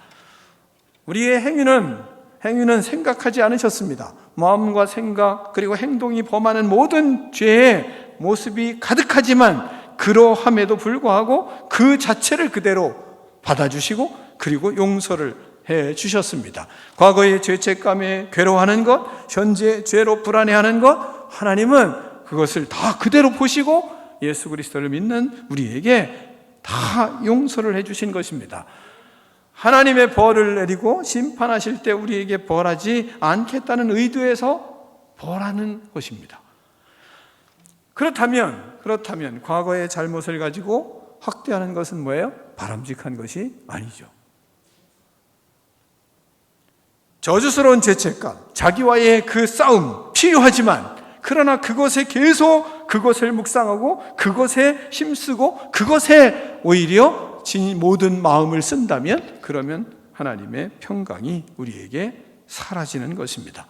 우리의 행위는 생각하지 않으셨습니다. 마음과 생각 그리고 행동이 범하는 모든 죄의 모습이 가득하지만 그러함에도 불구하고 그 자체를 그대로 받아주시고 그리고 용서를 해 주셨습니다. 과거의 죄책감에 괴로워하는 것, 현재 죄로 불안해하는 것, 하나님은 그것을 다 그대로 보시고 예수 그리스도를 믿는 우리에게 다 용서를 해 주신 것입니다. 하나님의 벌을 내리고 심판하실 때 우리에게 벌하지 않겠다는 의도에서 벌하는 것입니다. 그렇다면 과거의 잘못을 가지고 학대하는 것은 뭐예요? 바람직한 것이 아니죠. 저주스러운 죄책감, 자기와의 그 싸움 필요하지만 그러나 그것에 계속 그것을 묵상하고 그것에 힘쓰고 그것에 오히려 모든 마음을 쓴다면 그러면 하나님의 평강이 우리에게 사라지는 것입니다.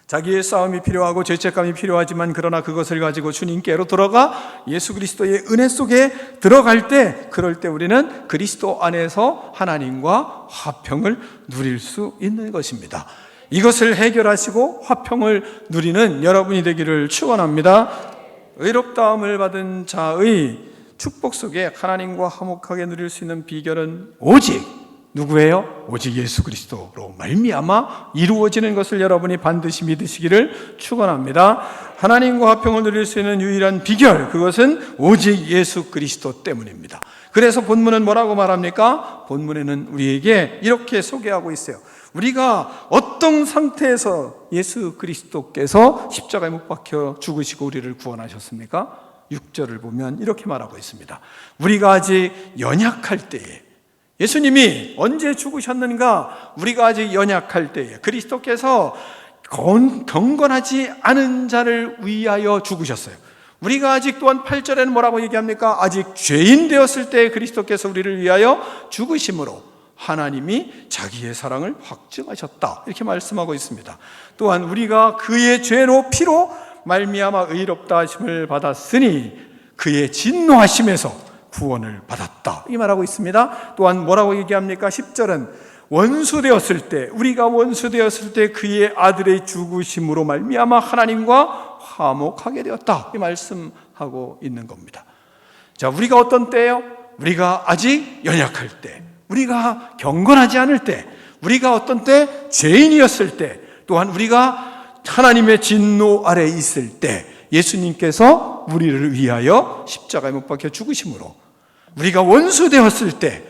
자기의 싸움이 필요하고 죄책감이 필요하지만 그러나 그것을 가지고 주님께로 들어가 예수 그리스도의 은혜 속에 들어갈 때 그럴 때 우리는 그리스도 안에서 하나님과 화평을 누릴 수 있는 것입니다. 이것을 해결하시고 화평을 누리는 여러분이 되기를 축원합니다. 의롭다함을 받은 자의 축복 속에 하나님과 화목하게 누릴 수 있는 비결은 오직 누구예요? 오직 예수 그리스도로 말미암아 이루어지는 것을 여러분이 반드시 믿으시기를 축원합니다. 하나님과 화평을 누릴 수 있는 유일한 비결, 그것은 오직 예수 그리스도 때문입니다. 그래서 본문은 뭐라고 말합니까? 본문에는 우리에게 이렇게 소개하고 있어요. 우리가 어떤 상태에서 예수 그리스도께서 십자가에 못 박혀 죽으시고 우리를 구원하셨습니까? 6절을 보면 이렇게 말하고 있습니다. 우리가 아직 연약할 때에, 예수님이 언제 죽으셨는가? 우리가 아직 연약할 때에 그리스도께서 경건하지 않은 자를 위하여 죽으셨어요. 우리가 아직 또한 8절에는 뭐라고 얘기합니까? 아직 죄인 되었을 때 그리스도께서 우리를 위하여 죽으심으로 하나님이 자기의 사랑을 확증하셨다, 이렇게 말씀하고 있습니다. 또한 우리가 그의 죄로 피로 말미암아 의롭다 하심을 받았으니 그의 진노하심에서 구원을 받았다, 이 말하고 있습니다. 또한 뭐라고 얘기합니까? 10절은 원수 되었을 때, 우리가 원수 되었을 때 그의 아들의 죽으심으로 말미암아 하나님과 화목하게 되었다, 이 말씀하고 있는 겁니다. 자, 우리가 어떤 때예요? 우리가 아직 연약할 때, 우리가 경건하지 않을 때, 우리가 어떤 때 죄인이었을 때, 또한 우리가 하나님의 진노 아래 있을 때 예수님께서 우리를 위하여 십자가에 못 박혀 죽으심으로, 우리가 원수 되었을 때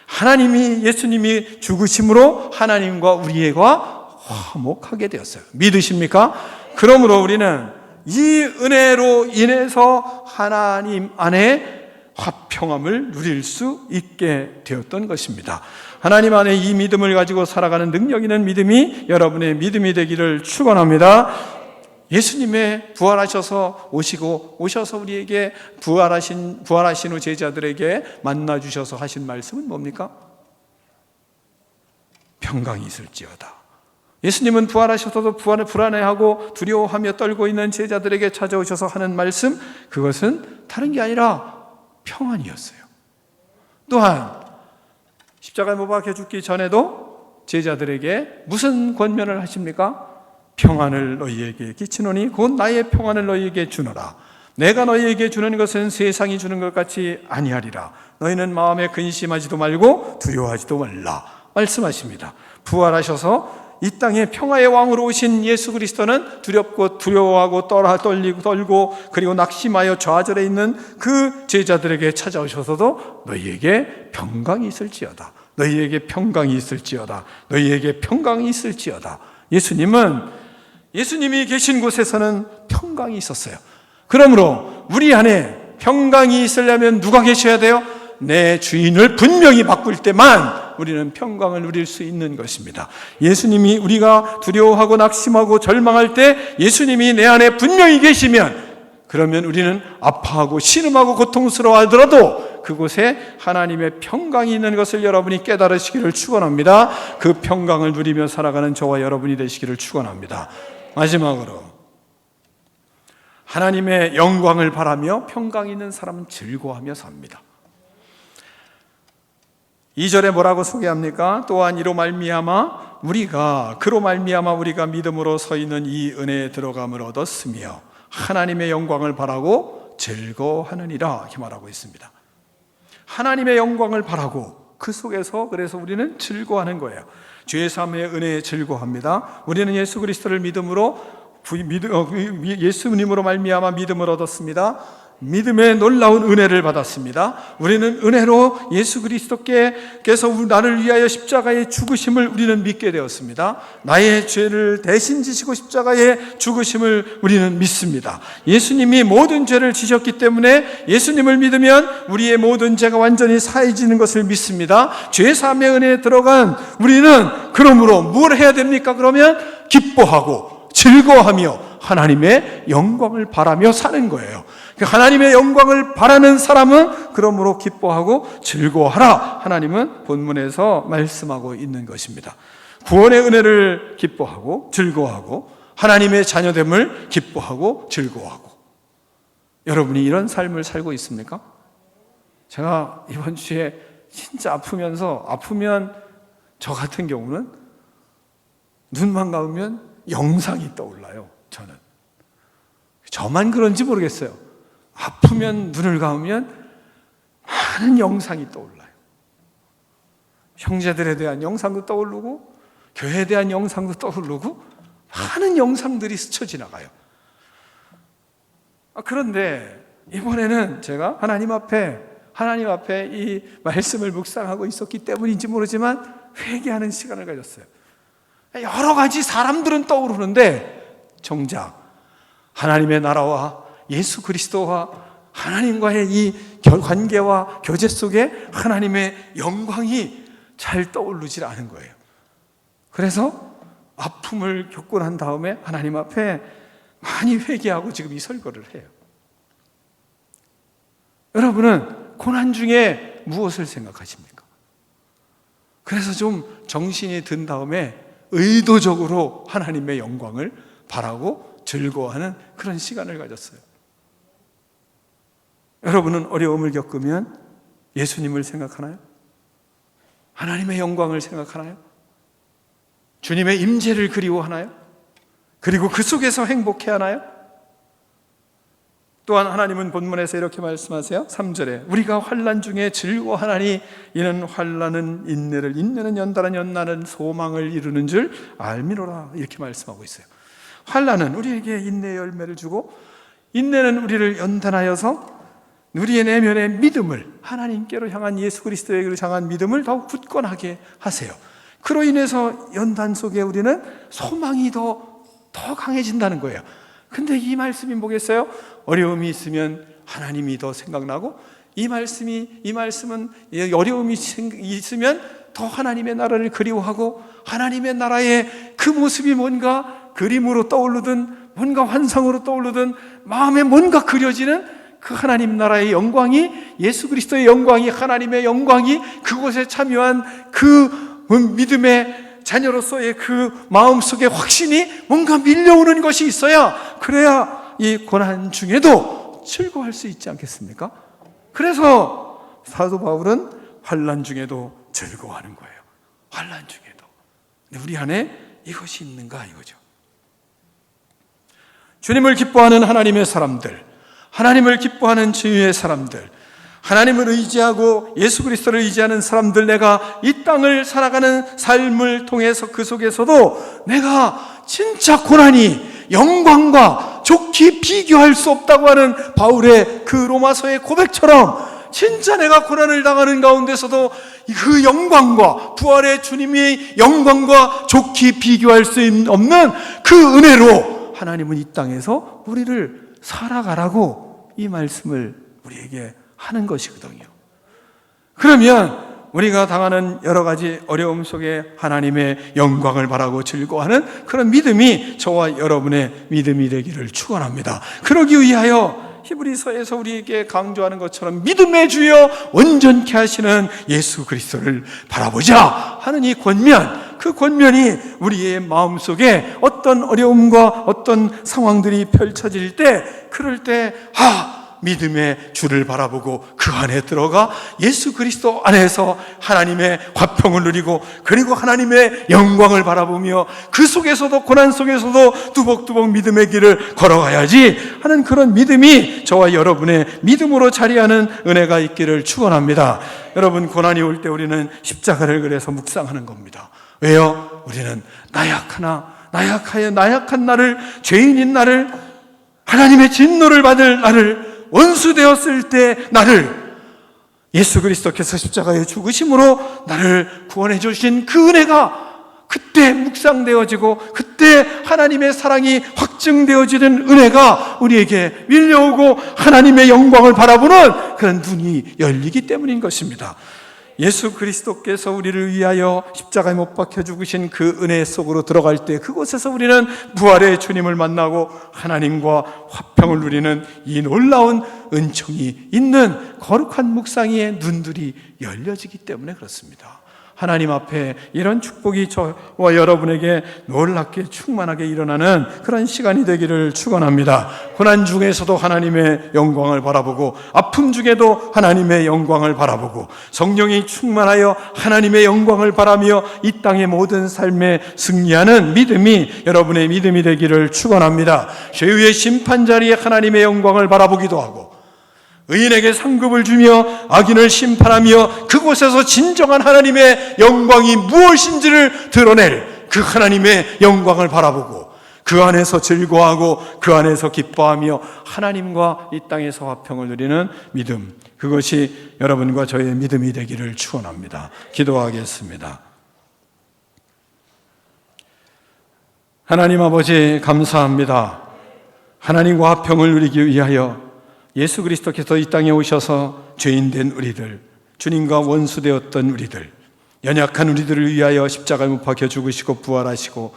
하나님이, 예수님이 죽으심으로 하나님과 우리가 화목하게 되었어요. 믿으십니까? 그러므로 우리는 이 은혜로 인해서 하나님 안에 화평함을 누릴 수 있게 되었던 것입니다. 하나님 안에 이 믿음을 가지고 살아가는 능력 있는 믿음이 여러분의 믿음이 되기를 축원합니다. 예수님의 부활하셔서 오셔서 우리에게 부활하신 후 제자들에게 만나 주셔서 하신 말씀은 뭡니까? 평강이 있을지어다. 예수님은 부활하셔서도 불안해하고 두려워하며 떨고 있는 제자들에게 찾아오셔서 하는 말씀, 그것은 다른 게 아니라 평안이었어요. 또한 십자가에 못 박혀 죽기 전에도 제자들에게 무슨 권면을 하십니까? 평안을 너희에게 끼치노니 곧 나의 평안을 너희에게 주노라. 내가 너희에게 주는 것은 세상이 주는 것 같이 아니하리라. 너희는 마음에 근심하지도 말고 두려워하지도 말라, 말씀하십니다. 부활하셔서 이 땅에 평화의 왕으로 오신 예수 그리스도는 두렵고 두려워하고 떨고 그리고 낙심하여 좌절해 있는 그 제자들에게 찾아오셔서도 너희에게 평강이 있을지어다, 너희에게 평강이 있을지어다, 너희에게 평강이 있을지어다. 예수님이 계신 곳에서는 평강이 있었어요. 그러므로 우리 안에 평강이 있으려면 누가 계셔야 돼요? 내 주인을 분명히 바꿀 때만 우리는 평강을 누릴 수 있는 것입니다. 예수님이, 우리가 두려워하고 낙심하고 절망할 때 예수님이 내 안에 분명히 계시면, 그러면 우리는 아파하고 신음하고 고통스러워하더라도 그곳에 하나님의 평강이 있는 것을 여러분이 깨달으시기를 축원합니다. 그 평강을 누리며 살아가는 저와 여러분이 되시기를 축원합니다. 마지막으로, 하나님의 영광을 바라며 평강이 있는 사람은 즐거워하며 삽니다. 2절에 뭐라고 소개합니까? 또한 그로 말미암아 우리가 믿음으로 서 있는 이 은혜에 들어감을 얻었으며 하나님의 영광을 바라고 즐거워하느니라, 이렇게 말하고 있습니다. 하나님의 영광을 바라고 그 속에서, 그래서 우리는 즐거워하는 거예요. 죄사함의 은혜에 즐거워합니다. 우리는 예수 그리스도를 예수님으로 말미암아 믿음을 얻었습니다. 믿음의 놀라운 은혜를 받았습니다. 우리는 은혜로 예수 그리스도께서 나를 위하여 십자가에 죽으심을 우리는 믿게 되었습니다. 나의 죄를 대신 지시고 십자가에 죽으심을 우리는 믿습니다. 예수님이 모든 죄를 지셨기 때문에 예수님을 믿으면 우리의 모든 죄가 완전히 사해지는 것을 믿습니다. 죄사함의 은혜에 들어간 우리는 그러므로 뭘 해야 됩니까? 그러면 기뻐하고 즐거워하며 하나님의 영광을 바라며 사는 거예요. 하나님의 영광을 바라는 사람은 그러므로 기뻐하고 즐거워하라, 하나님은 본문에서 말씀하고 있는 것입니다. 구원의 은혜를 기뻐하고 즐거워하고 하나님의 자녀됨을 기뻐하고 즐거워하고. 여러분이 이런 삶을 살고 있습니까? 제가 이번 주에 진짜 아프면 저 같은 경우는 눈만 감으면 영상이 떠올라요. 저만 그런지 모르겠어요. 아프면 눈을 감으면 많은 영상이 떠올라요. 형제들에 대한 영상도 떠오르고 교회에 대한 영상도 떠오르고 많은 영상들이 스쳐 지나가요. 그런데 이번에는 제가 하나님 앞에 이 말씀을 묵상하고 있었기 때문인지 모르지만 회개하는 시간을 가졌어요. 여러 가지 사람들은 떠오르는데 정작 하나님의 나라와 예수 그리스도와 하나님과의 이 관계와 교제 속에 하나님의 영광이 잘 떠오르질 않은 거예요. 그래서 아픔을 겪고 난 다음에 하나님 앞에 많이 회개하고 지금 이 설교를 해요. 여러분은 고난 중에 무엇을 생각하십니까? 그래서 좀 정신이 든 다음에 의도적으로 하나님의 영광을 바라고 즐거워하는 그런 시간을 가졌어요. 여러분은 어려움을 겪으면 예수님을 생각하나요? 하나님의 영광을 생각하나요? 주님의 임재를 그리워하나요? 그리고 그 속에서 행복해 하나요? 또한 하나님은 본문에서 이렇게 말씀하세요. 3절에 우리가 환난 중에 즐거워하나니 이는 환난은 인내를, 인내는 연단은, 연단은 소망을 이루는 줄 알미로라, 이렇게 말씀하고 있어요. 환난은 우리에게 인내의 열매를 주고, 인내는 우리를 연단하여서 우리의 내면의 믿음을, 하나님께로 향한, 예수 그리스도에게로 향한 믿음을 더욱 굳건하게 하세요. 그로 인해서 연단 속에 우리는 소망이 더 강해진다는 거예요. 근데 이 말씀이 뭐겠어요? 어려움이 있으면 하나님이 더 생각나고, 이 말씀은 어려움이 있으면 더 하나님의 나라를 그리워하고, 하나님의 나라의 그 모습이 뭔가 그림으로 떠오르든 뭔가 환상으로 떠오르든 마음에 뭔가 그려지는 그 하나님 나라의 영광이, 예수 그리스도의 영광이, 하나님의 영광이 그곳에 참여한 그 믿음의 자녀로서의 그 마음속의 확신이 뭔가 밀려오는 것이 있어야, 그래야 이 고난 중에도 즐거워할 수 있지 않겠습니까? 그래서 사도 바울은 환난 중에도 즐거워하는 거예요. 환난 중에도. 근데 우리 안에 이것이 있는가 이거죠. 주님을 기뻐하는 하나님의 사람들, 하나님을 기뻐하는 주의 사람들, 하나님을 의지하고 예수 그리스도를 의지하는 사람들, 내가 이 땅을 살아가는 삶을 통해서 그 속에서도 내가 진짜 고난이 영광과 좋게 비교할 수 없다고 하는 바울의 그 로마서의 고백처럼, 진짜 내가 고난을 당하는 가운데서도 그 영광과 부활의 주님의 영광과 좋게 비교할 수 없는 그 은혜로 하나님은 이 땅에서 우리를 살아가라고 이 말씀을 우리에게 하는 것이거든요. 그러면 우리가 당하는 여러 가지 어려움 속에 하나님의 영광을 바라고 즐거워하는 그런 믿음이 저와 여러분의 믿음이 되기를 축원합니다. 그러기 위하여 히브리서에서 우리에게 강조하는 것처럼 믿음의 주여 온전케 하시는 예수 그리스도를 바라보자 하는 이 권면, 그 권면이 우리의 마음속에 어떤 어려움과 어떤 상황들이 펼쳐질 때, 그럴 때 믿음의 주를 바라보고 그 안에 들어가 예수 그리스도 안에서 하나님의 화평을 누리고, 그리고 하나님의 영광을 바라보며 그 속에서도, 고난 속에서도 뚜벅뚜벅 믿음의 길을 걸어가야지 하는 그런 믿음이 저와 여러분의 믿음으로 자리하는 은혜가 있기를 축원합니다. 여러분, 고난이 올 때 우리는 십자가를 그래서 묵상하는 겁니다. 왜요? 우리는 나약한 나를, 죄인인 나를, 하나님의 진노를 받을 나를, 원수 되었을 때 나를 예수 그리스도께서 십자가에 죽으심으로 나를 구원해 주신 그 은혜가 그때 묵상되어지고, 그때 하나님의 사랑이 확증되어지는 은혜가 우리에게 밀려오고 하나님의 영광을 바라보는 그런 눈이 열리기 때문인 것입니다. 예수 그리스도께서 우리를 위하여 십자가에 못 박혀 죽으신 그 은혜 속으로 들어갈 때, 그곳에서 우리는 부활의 주님을 만나고 하나님과 화평을 누리는 이 놀라운 은총이 있는 거룩한 묵상의 눈들이 열려지기 때문에 그렇습니다. 하나님 앞에 이런 축복이 저와 여러분에게 놀랍게 충만하게 일어나는 그런 시간이 되기를 축원합니다. 고난 중에서도 하나님의 영광을 바라보고, 아픔 중에도 하나님의 영광을 바라보고, 성령이 충만하여 하나님의 영광을 바라며 이 땅의 모든 삶에 승리하는 믿음이 여러분의 믿음이 되기를 축원합니다. 죄의 심판 자리에 하나님의 영광을 바라보기도 하고, 의인에게 상급을 주며 악인을 심판하며 그곳에서 진정한 하나님의 영광이 무엇인지를 드러낼 그 하나님의 영광을 바라보고, 그 안에서 즐거워하고 그 안에서 기뻐하며 하나님과 이 땅에서 화평을 누리는 믿음, 그것이 여러분과 저의 믿음이 되기를 축원합니다. 기도하겠습니다. 하나님 아버지, 감사합니다. 하나님과 화평을 누리기 위하여 예수 그리스도께서 이 땅에 오셔서 죄인된 우리들, 주님과 원수되었던 우리들, 연약한 우리들을 위하여 십자가에 못 박혀 죽으시고 부활하시고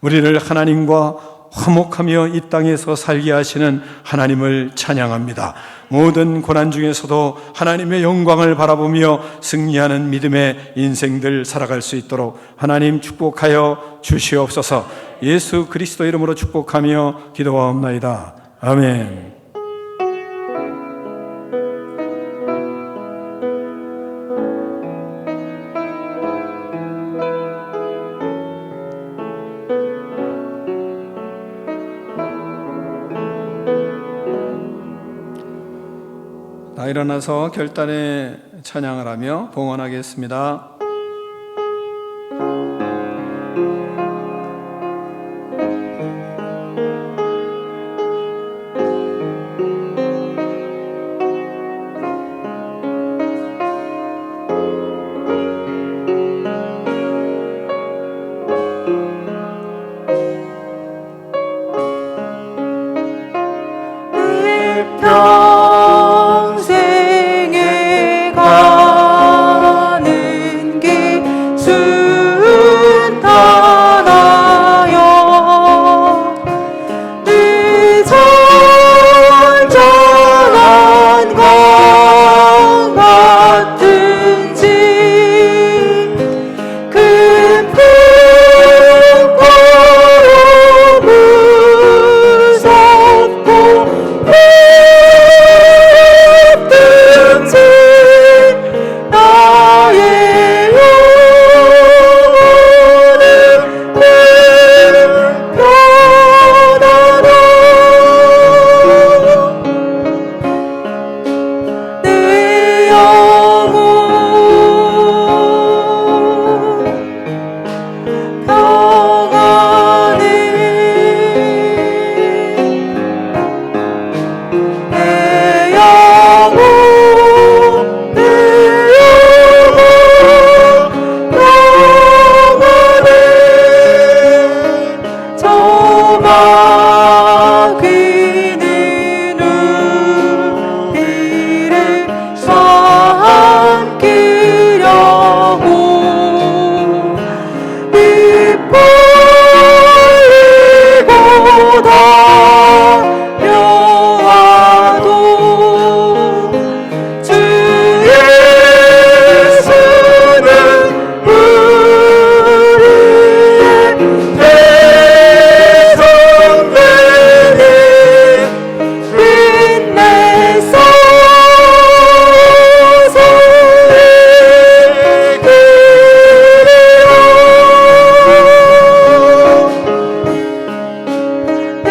우리를 하나님과 화목하며 이 땅에서 살게 하시는 하나님을 찬양합니다. 모든 고난 중에서도 하나님의 영광을 바라보며 승리하는 믿음의 인생들 살아갈 수 있도록 하나님 축복하여 주시옵소서. 예수 그리스도 이름으로 축복하며 기도하옵나이다. 아멘. 일어나서 결단의 찬양을 하며 봉헌하겠습니다. 평생에 가는 길 순탄하여 늘 천천한 것 같은지 큰 풍파로 무섭고 든지 나의 영혼은 불편하다 내 영혼 평안해 내 영혼 평안해 저 마귀는 우리를 삼키려고 입벌리고 달려와도 주 예수는 우리의 대성되니 빛내소서 내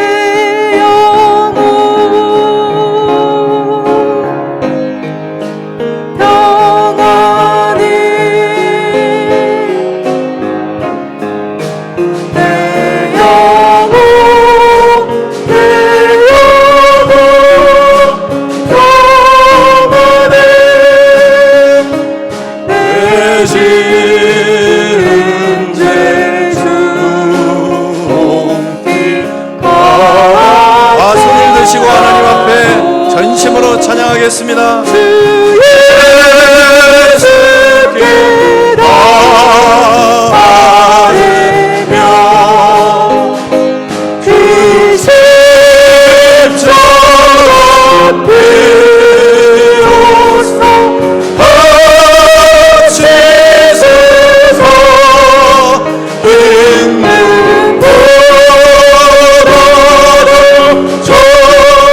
영혼 평안해 내 영혼 평안해 내 지은 죄 주홍빛 손을 드시고 하나님 앞에 전심으로 찬양하겠습니다. 주 예수께 바라며 그 십자가 비로소 거치셔서 있는 보라로 전하리라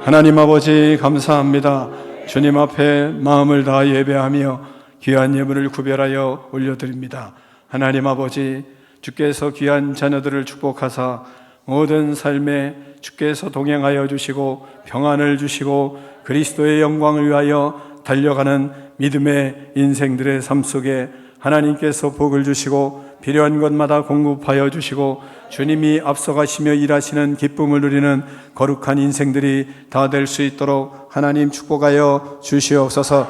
하나님 아버지 감사합니다. 주님 앞에 마음을 다하 예배하며 귀한 예물을 구별하여 올려드립니다. 하나님 아버지, 주께서 귀한 자녀들을 축복하사 모든 삶에 주께서 동행하여 주시고 평안을 주시고 그리스도의 영광을 위하여 달려가는 믿음의 인생들의 삶 속에 하나님께서 복을 주시고 필요한 것마다 공급하여 주시고 주님이 앞서가시며 일하시는 기쁨을 누리는 거룩한 인생들이 다 될 수 있도록 하나님 축복하여 주시옵소서.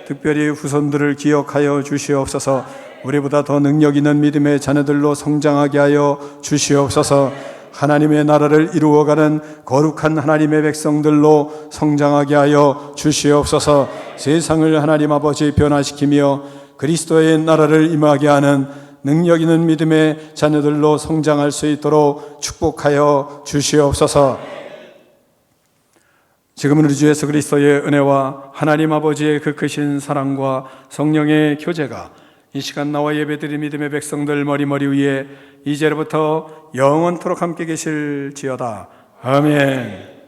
특별히 후손들을 기억하여 주시옵소서. 우리보다 더 능력 있는 믿음의 자녀들로 성장하게 하여 주시옵소서. 하나님의 나라를 이루어가는 거룩한 하나님의 백성들로 성장하게 하여 주시옵소서. 세상을 하나님 아버지 변화시키며 그리스도의 나라를 임하게 하는 능력 있는 믿음의 자녀들로 성장할 수 있도록 축복하여 주시옵소서. 지금은 우리 주 예수 그리스도의 은혜와 하나님 아버지의 그 크신 사랑과 성령의 교제가 이 시간 나와 예배드린 믿음의 백성들 머리머리 위에 이제로부터 영원토록 함께 계실지어다. 아멘.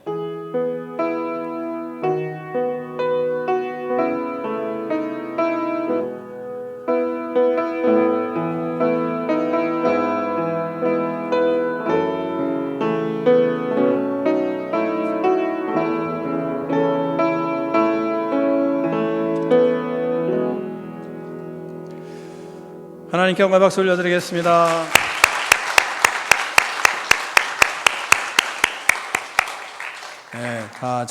하나님께 영광 박수 올려드리겠습니다. 네, 다